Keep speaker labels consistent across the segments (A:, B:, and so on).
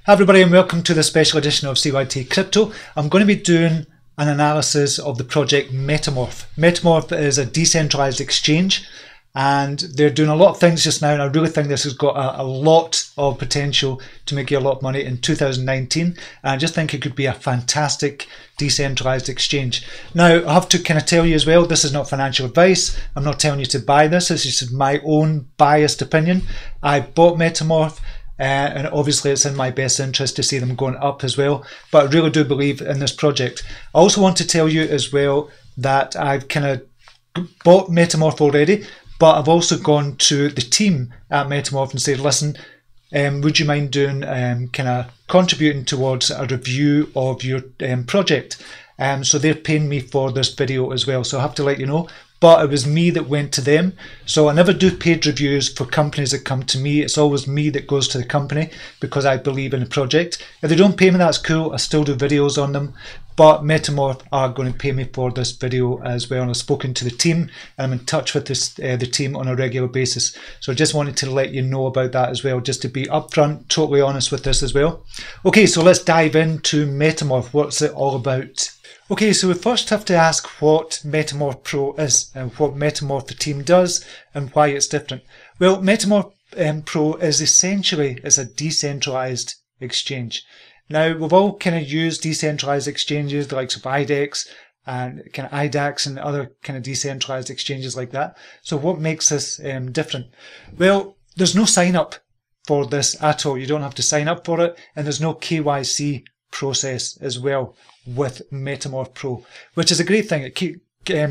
A: Hi everybody and welcome to the special edition of CYT-Crypto. I'm going to be doing an analysis of the project Metamorph. Metamorph is a decentralized exchange and they're doing a lot of things just now, and I really think this has got a lot of potential to make you a lot of money in 2019, and I just think it could be a fantastic decentralized exchange. Now I have to kind of tell you as well, this is not financial advice. I'm not telling you to buy this. This is just my own biased opinion. I bought Metamorph. And obviously it's in my best interest to see them going up as well, but I really do believe in this project. I also want to tell you as well that I've kind of bought Metamorph already, but I've also gone to the team at Metamorph and said, listen, would you mind doing kind of contributing towards a review of your project? So they're paying me for this video as well, so I have to let you know. But it was me that went to them. So I never do paid reviews for companies that come to me. It's always me that goes to the company because I believe in the project. If they don't pay me, that's cool. I still do videos on them. But Metamorph are going to pay me for this video as well. And I've spoken to the team and I'm in touch with the team on a regular basis. So I just wanted to let you know about that as well, just to be upfront, totally honest with this as well. Okay, so let's dive into Metamorph. What's it all about? Okay, so we first have to ask what Metamorph Pro is and what Metamorph Team does and why it's different. Well, Metamorph Pro is essentially a decentralized exchange. Now, we've all kind of used decentralized exchanges, the likes of IDEX and kind of IDAX and other kind of decentralized exchanges like that. So what makes this different? Well, there's no sign up for this at all. You don't have to sign up for it, and there's no KYC process as well with Metamorph Pro, which is a great thing. It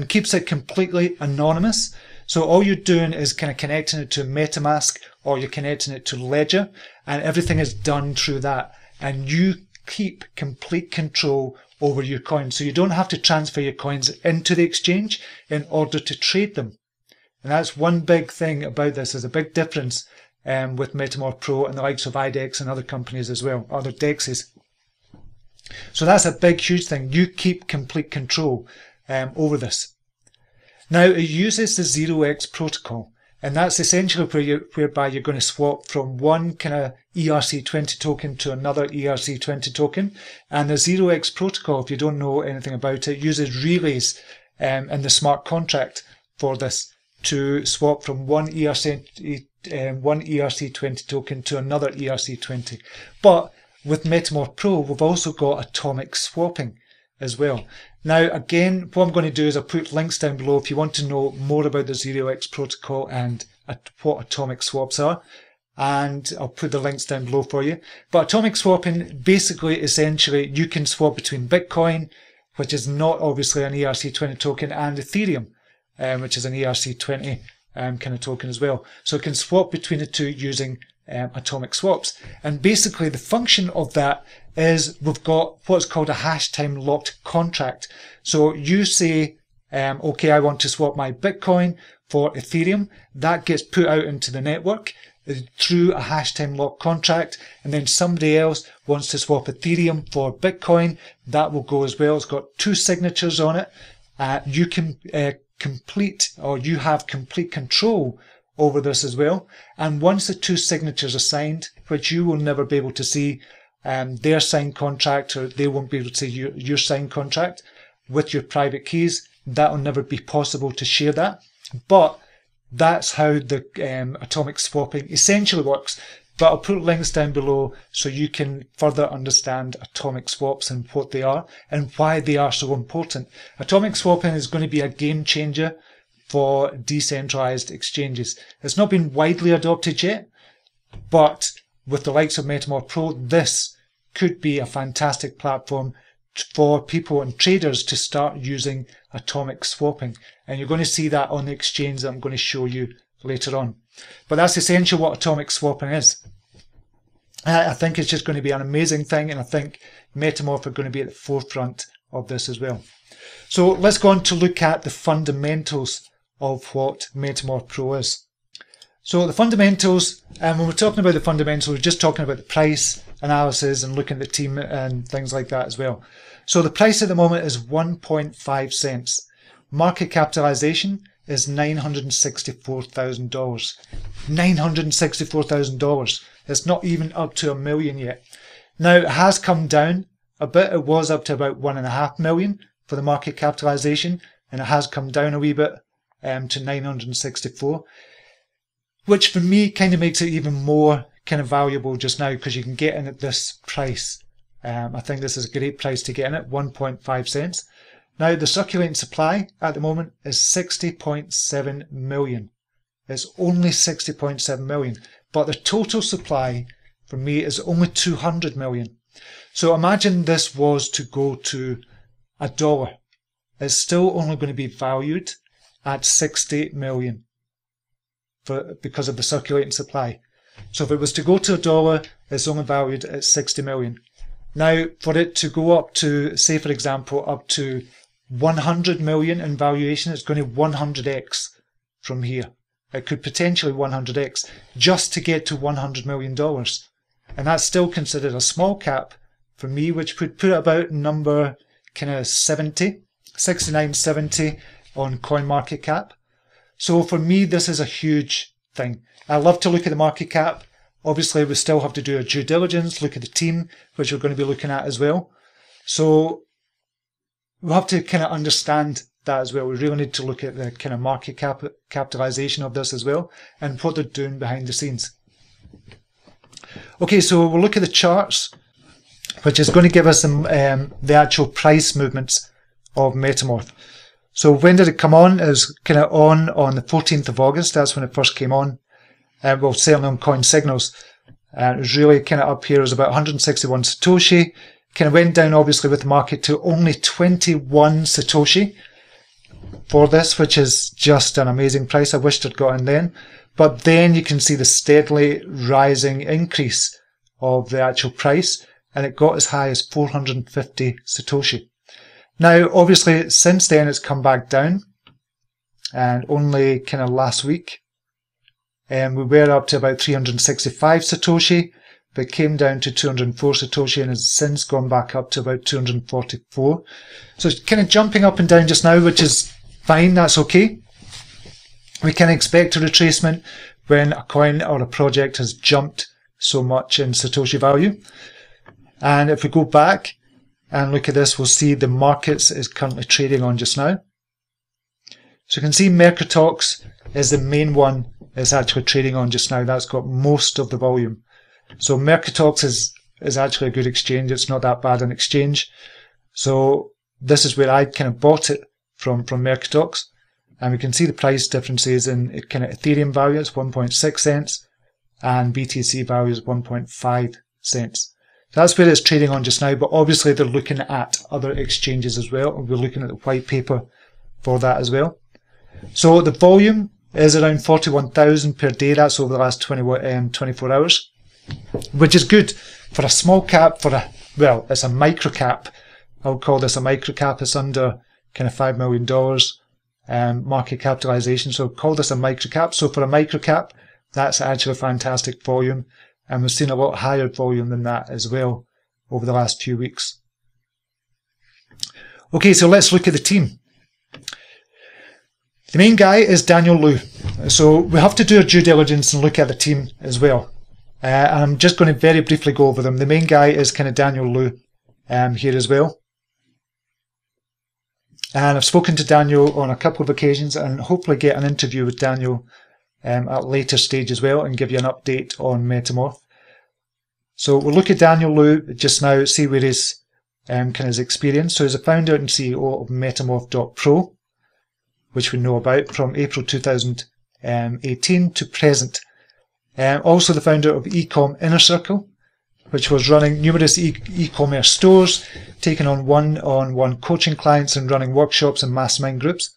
A: keeps it completely anonymous. So all you're doing is kind of connecting it to MetaMask, or you're connecting it to Ledger, and everything is done through that. And you keep complete control over your coins. So you don't have to transfer your coins into the exchange in order to trade them. And that's one big thing about this. There's a big difference with Metamorph Pro and the likes of IDEX and other companies as well, other DEXs. So that's a big, huge thing. You keep complete control over this. Now, it uses the 0x protocol, and that's essentially whereby you're going to swap from one kind of ERC20 token to another ERC20 token. And the 0x protocol, if you don't know anything about it, uses relays in the smart contract for this to swap from one ERC20 token to another ERC20. But with Metamorph Pro, we've also got atomic swapping as well. Now, again, what I'm going to do is I'll put links down below if you want to know more about the 0x protocol and what atomic swaps are. And I'll put the links down below for you. But atomic swapping, basically, essentially, you can swap between Bitcoin, which is not obviously an ERC20 token, and Ethereum, which is an ERC20 kind of token as well. So it can swap between the two using atomic swaps. And basically the function of that is we've got what's called a hash time locked contract. So you say, okay, I want to swap my Bitcoin for Ethereum. That gets put out into the network through a hash time locked contract, and then somebody else wants to swap Ethereum for Bitcoin. That will go as well. It's got two signatures on it. You can you have complete control over this as well. And once the two signatures are signed, which you will never be able to see their signed contract, or they won't be able to see your signed contract with your private keys, that will never be possible to share that. But that's how the atomic swapping essentially works. But I'll put links down below so you can further understand atomic swaps and what they are and why they are so important. Atomic swapping is going to be a game changer for decentralized exchanges. It's not been widely adopted yet, but with the likes of Metamorph Pro, this could be a fantastic platform for people and traders to start using atomic swapping. And you're going to see that on the exchange that I'm going to show you later on. But that's essentially what atomic swapping is. I think it's just going to be an amazing thing, and I think Metamorph are going to be at the forefront of this as well. So let's go on to look at the fundamentals of what Metamorph Pro is. So the fundamentals, and when we're talking about the fundamentals, we're just talking about the price analysis and looking at the team and things like that as well. So the price at the moment is 1.5 cents. Market capitalization is $964,000. $964,000. It's not even up to $1 million yet. Now it has come down a bit. It was up to about 1.5 million for the market capitalization, and it has come down a wee bit to 964, which for me kind of makes it even more kind of valuable just now, because you can get in at this price. I think this is a great price to get in at, 1.5 cents. Now the circulating supply at the moment is 60.7 million. It's only 60.7 million, but the total supply for me is only 200 million. So imagine this was to go to $1. It's still only going to be valued at 60 million because of the circulating supply. So if it was to go to $1, it's only valued at 60 million. Now, for it to go up to, say for example, up to 100 million in valuation, it's going to 100x from here. It could potentially 100x just to get to $100 million. And that's still considered a small cap for me, which would put about number kind of 69, 70 on CoinMarketCap. So for me, this is a huge thing. I love to look at the market cap. Obviously, we still have to do our due diligence, look at the team, which we're going to be looking at as well. So we'll have to kind of understand that as well. We really need to look at the kind of market capitalization of this as well, and what they're doing behind the scenes. Okay, so we'll look at the charts, which is going to give us the actual price movements of Metamorph. So when did it come on? It was kind of on the 14th of August. That's when it first came on. Well, certainly on Coin Signals. It was really kind of up here. It was about 161 Satoshi. Kind of went down, obviously, with the market to only 21 Satoshi for this, which is just an amazing price. I wished I'd got in then. But then you can see the steadily rising increase of the actual price, and it got as high as 450 Satoshi. Now, obviously, since then it's come back down, and only kind of last week, we were up to about 365 Satoshi, but came down to 204 Satoshi and has since gone back up to about 244. So it's kind of jumping up and down just now, which is fine, that's okay. We can expect a retracement when a coin or a project has jumped so much in Satoshi value. And if we go back and look at this, we'll see the markets is currently trading on just now. So you can see Mercatox is the main one is actually trading on just now. That's got most of the volume. So Mercatox is actually a good exchange. It's not that bad an exchange. So this is where I kind of bought it from Mercatox. And we can see the price differences in kind of Ethereum value, it's 1.6 cents, and BTC value is 1.5 cents. That's where it's trading on just now, but obviously they're looking at other exchanges as well, and we're looking at the white paper for that as well. So the volume is around 41,000 per day. That's over the last 24 hours, which is good for a small cap, well, it's a micro cap. I would call this a micro cap. It's under kind of $5 million. Market capitalization, so call this a micro cap. So for a micro cap, that's actually a fantastic volume, and we've seen a lot higher volume than that as well over the last few weeks. Okay, so let's look at the team. The main guy is Daniel Liu, so we have to do our due diligence and look at the team as well. And I'm just going to very briefly go over them. The main guy is kind of Daniel Liu here as well. And I've spoken to Daniel on a couple of occasions, and hopefully get an interview with Daniel at a later stage as well, and give you an update on Metamorph. So we'll look at Daniel Liu just now, see where his kind of his experience. So he's a founder and CEO of Metamorph.pro, which we know about from April 2018 to present. Also the founder of Ecom Inner Circle, which was running numerous e-commerce stores, taking on one-on-one coaching clients and running workshops and mastermind groups.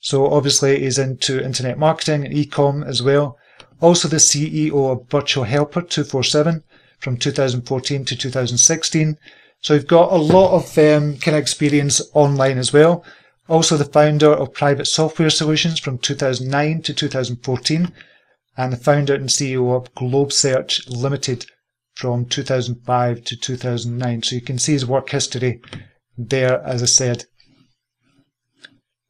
A: So obviously he's into internet marketing and e-com as well. Also the CEO of Virtual Helper 247 from 2014 to 2016. So you've got a lot of kind of experience online as well. Also the founder of Private Software Solutions from 2009 to 2014. And the founder and CEO of Globe Search Limited from 2005 to 2009. So you can see his work history there, as I said.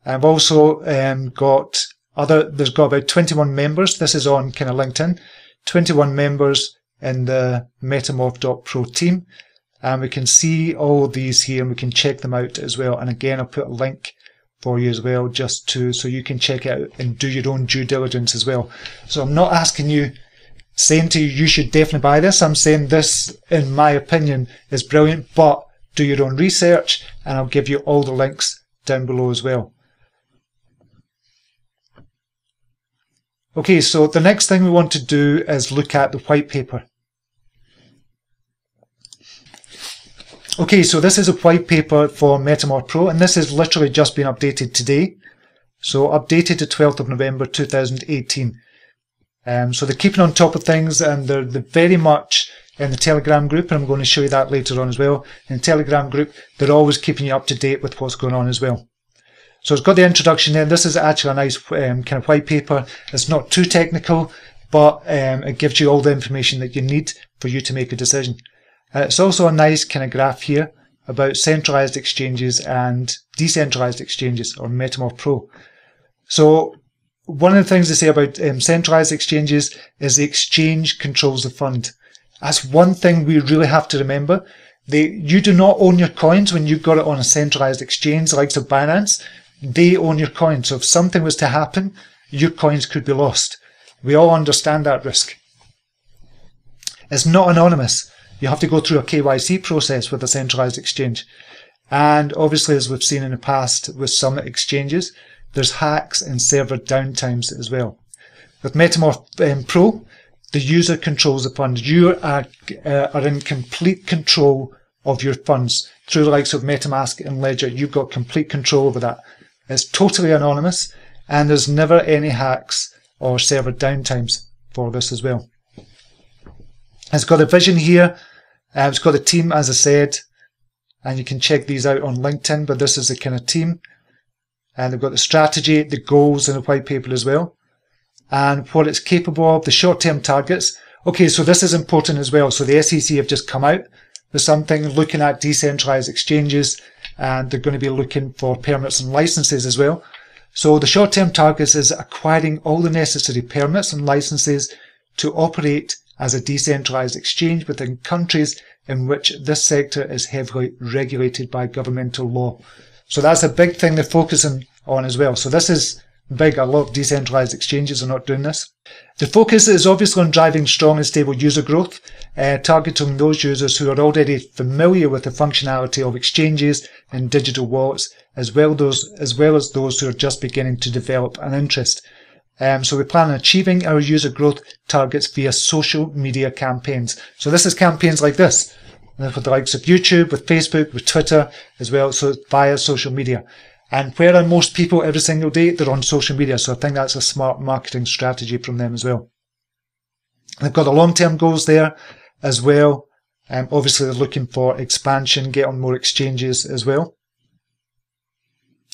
A: I've also there's got about 21 members. This is on kind of LinkedIn. 21 members in the Metamorph.pro team, and we can see all these here and we can check them out as well. And again, I'll put a link for you as well, just so you can check it out and do your own due diligence as well. So I'm not asking you, saying to you, you should definitely buy this. I'm saying this, in my opinion, is brilliant, but do your own research, and I'll give you all the links down below as well. Okay, so the next thing we want to do is look at the white paper. Okay, so this is a white paper for Metamorph Pro, and this has literally just been updated today. So updated to 12th of November 2018. So they're keeping on top of things, and they're very much in the Telegram group, and I'm going to show you that later on as well. In the Telegram group, they're always keeping you up to date with what's going on as well. So it's got the introduction there. This is actually a nice kind of white paper. It's not too technical, but it gives you all the information that you need for you to make a decision. It's also a nice kind of graph here about centralized exchanges and decentralized exchanges, or Metamorph Pro. So one of the things they say about centralized exchanges is the exchange controls the fund. That's one thing we really have to remember. You do not own your coins when you've got it on a centralized exchange, like of Binance. They own your coins. So if something was to happen, your coins could be lost. We all understand that risk. It's not anonymous. You have to go through a KYC process with a centralized exchange. And obviously, as we've seen in the past with some exchanges, there's hacks and server downtimes as well. With Metamorph Pro, the user controls the fund. You are in complete control of your funds. Through the likes of MetaMask and Ledger, you've got complete control over that. It's totally anonymous, and there's never any hacks or server downtimes for this as well. It's got a vision here. It's got a team, as I said, and you can check these out on LinkedIn, but this is the kind of team. And they've got the strategy, the goals in the white paper as well, and what it's capable of, the short-term targets. Okay, so this is important as well. So the SEC have just come out with something looking at decentralized exchanges, and they're going to be looking for permits and licenses as well. So the short-term targets is acquiring all the necessary permits and licenses to operate as a decentralized exchange within countries in which this sector is heavily regulated by governmental law. So that's a big thing they're focusing on as well. So this is big. A lot of decentralized exchanges are not doing this. The focus is obviously on driving strong and stable user growth, targeting those users who are already familiar with the functionality of exchanges and digital wallets, as well as those who are just beginning to develop an interest. So we plan on achieving our user growth targets via social media campaigns. So this is campaigns like this, with the likes of YouTube, with Facebook, with Twitter as well, so via social media. And where are most people every single day? They're on social media. So I think that's a smart marketing strategy from them as well. They've got the long-term goals there as well. Obviously, they're looking for expansion, get on more exchanges as well.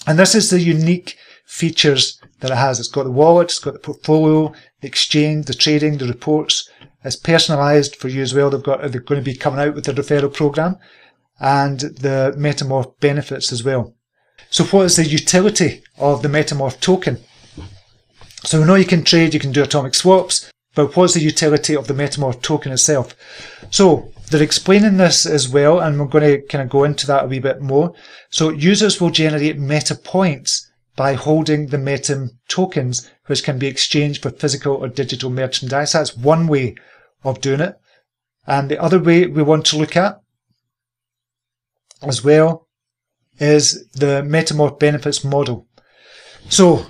A: And this is the unique features that it has. It's got the wallet, it's got the portfolio, the exchange, the trading, the reports. It's personalized for you as well. They're going to be coming out with the referral program and the Metamorph benefits as well. So what is the utility of the Metamorph token? So we know you can trade, you can do atomic swaps, but what's the utility of the Metamorph token itself? So they're explaining this as well, and we're going to kind of go into that a wee bit more. So users will generate meta points by holding the Metam tokens, which can be exchanged for physical or digital merchandise. That's one way of doing it. And the other way we want to look at as well is the Metamorph benefits model. So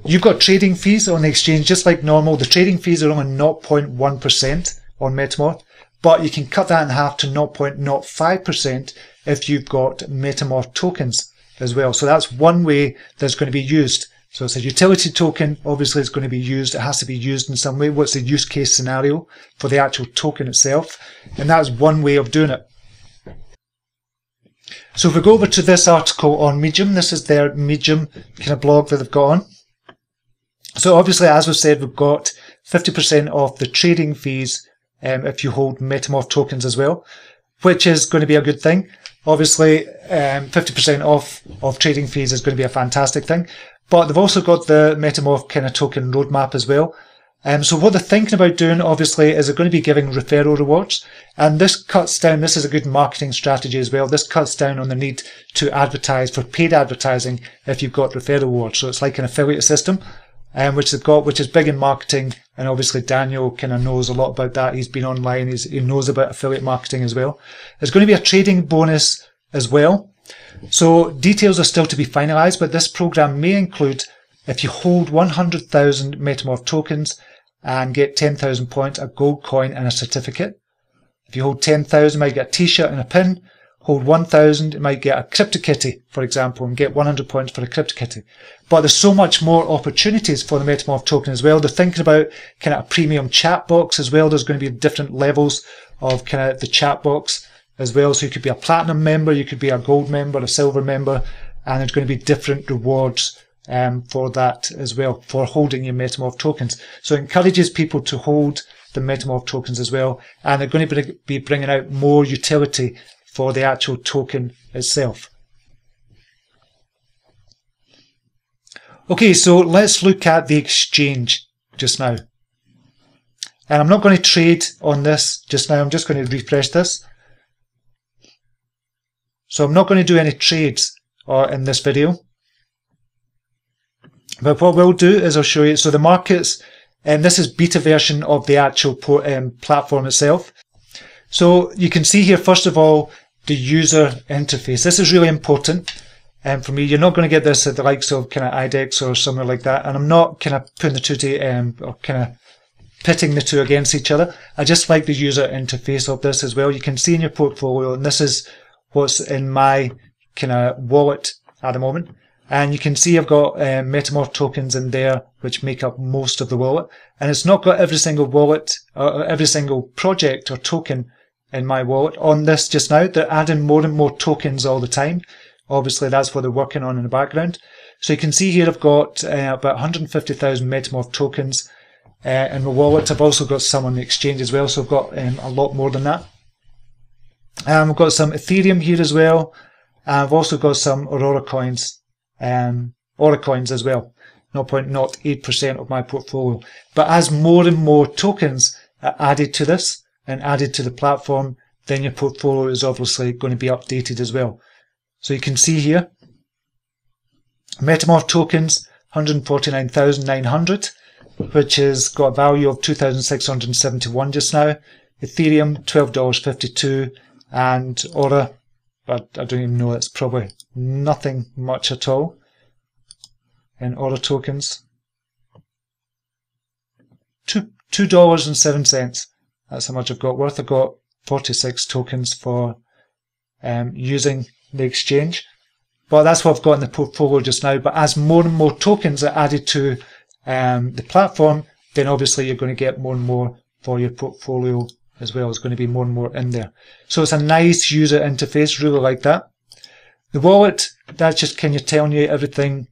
A: you've got trading fees on the exchange, just like normal. The trading fees are only 0.1% on Metamorph, but you can cut that in half to 0.05% if you've got Metamorph tokens as well. So that's one way that's going to be used. So it's a utility token. Obviously, it's going to be used. It has to be used in some way. What's the use case scenario for the actual token itself? And that's one way of doing it. So if we go over to this article on Medium, this is their Medium kind of blog that they've got on. So obviously, as we've said, we've got 50% off the trading fees if you hold Metamorph tokens as well, which is going to be a good thing. Obviously, 50% off of trading fees is going to be a fantastic thing. But they've also got the Metamorph kind of token roadmap as well. So what they're thinking about doing, obviously, is they're going to be giving referral rewards. And this cuts down, this is a good marketing strategy as well. This cuts down on the need to advertise for paid advertising if you've got referral rewards. So it's like an affiliate system, which they've got, which is big in marketing. And obviously Daniel kind of knows a lot about that. He's been online. He knows about affiliate marketing as well. There's going to be a trading bonus as well. So details are still to be finalized, but this program may include, if you hold 100,000 Metamorph tokens and get 10,000 points, a gold coin and a certificate. If you hold 10,000, you might get a t-shirt and a pin. Hold 1,000, you might get a CryptoKitty, for example, and get 100 points for a CryptoKitty. But there's so much more opportunities for the Metamorph token as well. They're thinking about kind of a premium chat box as well. There's going to be different levels of kind of the chat box as well. So you could be a platinum member, you could be a gold member, a silver member, and there's going to be different rewards for that as well, for holding your Metamorph tokens. So it encourages people to hold the Metamorph tokens as well, and they're going to be bringing out more utility for the actual token itself. Okay, so let's look at the exchange just now. And I'm not going to trade on this just now, I'm just going to refresh this. So I'm not going to do any trades in this video. But what we'll do is I'll show you, so the markets, and this is beta version of the actual platform itself. So you can see here, first of all, the user interface. This is really important for me. You're not going to get this at the likes of kind of IDEX or somewhere like that. And I'm not kind of putting the two to, or kind of pitting the two against each other. I just like the user interface of this as well. You can see in your portfolio, and this is what's in my kind of wallet at the moment. And you can see I've got Metamorph tokens in there, which make up most of the wallet. And it's not got every single wallet, or every single project or token in my wallet on this just now. They're adding more and more tokens all the time. Obviously, that's what they're working on in the background. So you can see here I've got about 150,000 Metamorph tokens in my wallet. I've also got some on the exchange as well, so I've got a lot more than that. I've got some Ethereum here as well. I've also got some Aurora coins. Aura coins as well, 0.08% of my portfolio. But as more and more tokens are added to this and added to the platform, then your portfolio is obviously going to be updated as well. So you can see here, Metamorph tokens, 149,900, which has got a value of 2,671 just now. Ethereum, $12.52, and Aura, but I don't even know, it's probably nothing much at all. And Aura tokens, $2.07. That's how much I've got worth. I've got 46 tokens for using the exchange. But that's what I've got in the portfolio just now. But as more and more tokens are added to the platform, then obviously you're going to get more and more for your portfolio as well. There's going to be more and more in there. So it's a nice user interface, really like that. The wallet, that's just kind of telling you everything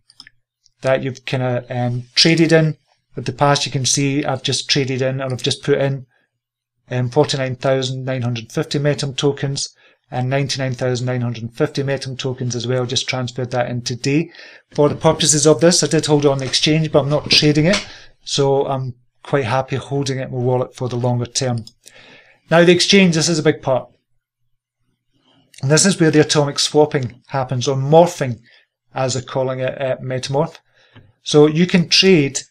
A: that you've kind of traded in. With the past, you can see I've just traded in, and I've just put in 49,950 Metam tokens and 99,950 Metam tokens as well. Just transferred that in today. For the purposes of this, I did hold it on the exchange, but I'm not trading it. So I'm quite happy holding it in my wallet for the longer term. Now the exchange, this is a big part. And this is where the atomic swapping happens, or morphing, as they're calling it at Metamorph. So you can trade,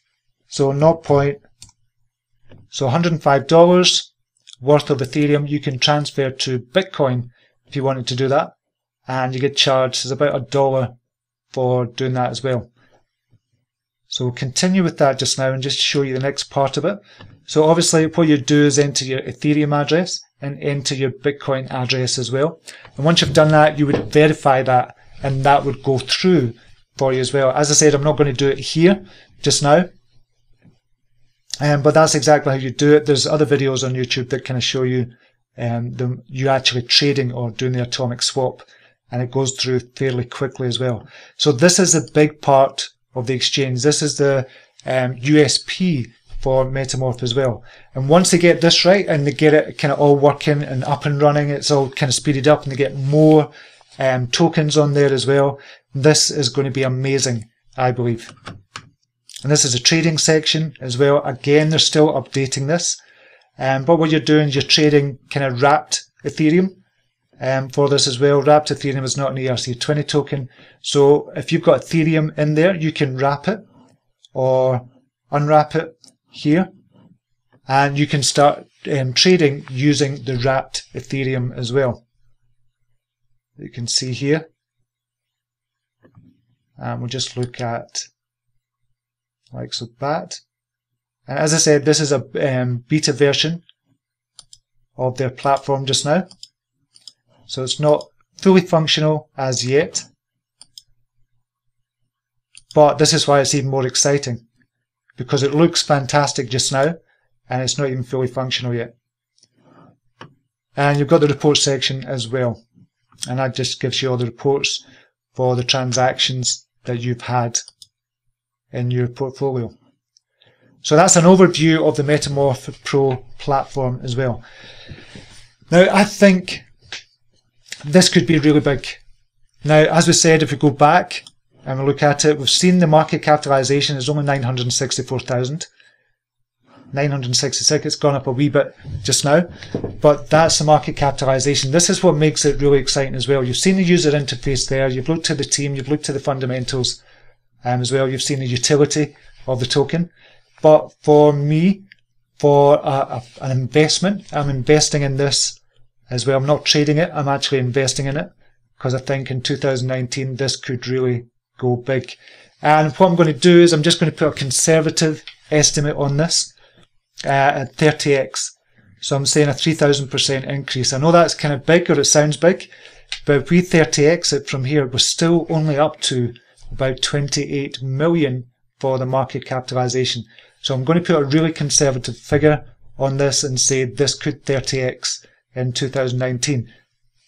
A: so $105 worth of Ethereum, you can transfer to Bitcoin if you wanted to do that. And you get charged, it's about $1 for doing that as well. So we'll continue with that just now and just show you the next part of it. So obviously what you do is enter your Ethereum address and enter your Bitcoin address as well. And once you've done that, you would verify that, and that would go through for you as well. As I said, I'm not going to do it here just now, but that's exactly how you do it. There's other videos on YouTube that kind of show you you actually trading or doing the atomic swap, and it goes through fairly quickly as well. So this is a big part of the exchange. This is the USP for Metamorph as well. And once they get this right and they get it kind of all working and up and running, it's all kind of speeded up and they get more tokens on there as well, this is going to be amazing, I believe. And this is a trading section as well. Again, they're still updating this. But what you're doing is you're trading kind of wrapped Ethereum for this as well. Wrapped Ethereum is not an ERC20 token. So if you've got Ethereum in there, you can wrap it or unwrap it here. And you can start trading using the wrapped Ethereum as well. You can see here. And we'll just look at likes of that. And as I said, this is a beta version of their platform just now. So it's not fully functional as yet. But this is why it's even more exciting, because it looks fantastic just now and it's not even fully functional yet. And you've got the report section as well. And that just gives you all the reports for the transactions that you've had in your portfolio. So that's an overview of the Metamorph Pro platform as well. Now, I think this could be really big. Now, as we said, if we go back and we look at it, we've seen the market capitalization is only 964,000. 966, it's gone up a wee bit just now, but that's the market capitalization. This is what makes it really exciting as well. You've seen the user interface there, you've looked at the team, you've looked at the fundamentals as well, you've seen the utility of the token. But for me, for an investment, I'm investing in this as well. I'm not trading it, I'm actually investing in it, because I think in 2019 this could really go big. And what I'm going to do is I'm just going to put a conservative estimate on this at 30x. So I'm saying a 3,000% increase. I know that's kind of big, or it sounds big, but if we 30x it from here, we're still only up to about 28 million for the market capitalization. So I'm going to put a really conservative figure on this and say this could 30x in 2019.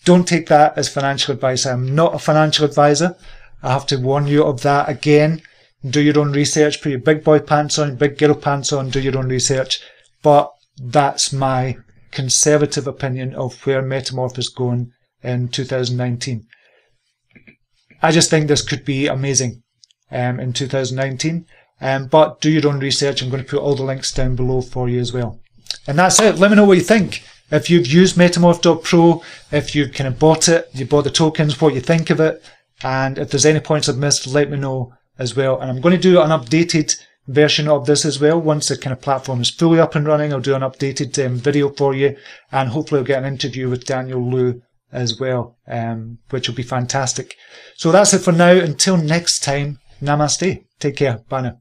A: Don't take that as financial advice. I'm not a financial advisor. I have to warn you of that again. Do your own research, put your big boy pants on, big girl pants on, do your own research. But that's my conservative opinion of where Metamorph is going in 2019. I just think this could be amazing in 2019. But do your own research. I'm going to put all the links down below for you as well. And that's it. Let me know what you think. If you've used Metamorph.pro, if you've kind of bought it, you bought the tokens, what you think of it. And if there's any points I've missed, let me know as well. And I'm going to do an updated version of this as well. Once the kind of platform is fully up and running, I'll do an updated video for you. And hopefully I'll get an interview with Daniel Liu as well, which will be fantastic. So that's it for now. Until next time, namaste. Take care. Bye now.